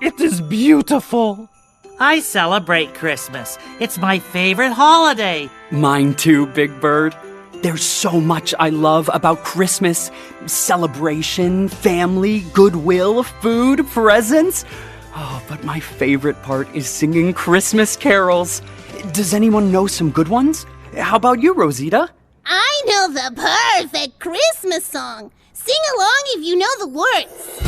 It is beautiful. I celebrate Christmas. It's my favorite holiday. Mine too, Big Bird. There's so much I love about Christmas. Celebration, family, goodwill, food, presents. Oh, but my favorite part is singing Christmas carols. Does anyone know some good ones? How about you, Rosita? I know the perfect Christmas song. Sing along if you know the words.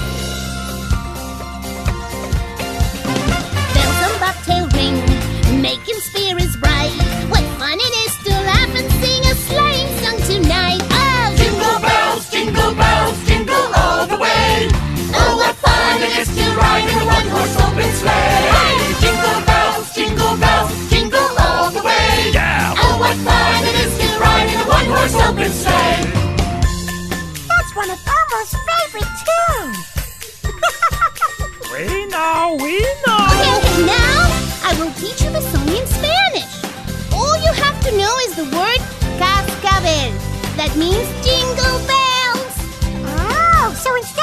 Bells on bobtail ring, making spirits bright. What fun it is to laugh and sing a sleighing song tonight. Oh, jingle bells, jingle all the way. Oh, what fun it is to ride in a one-horse open sleigh. Hey, jingle bells, jingle all the way. Yeah! Oh, what fun it is to ride in a one-horse open sleigh. That's one of Elmo's favorite tunes. We know. Okay, now I will teach you the song in Spanish. All you have to know is the word cascabel. That means jingle bells. Oh, so instead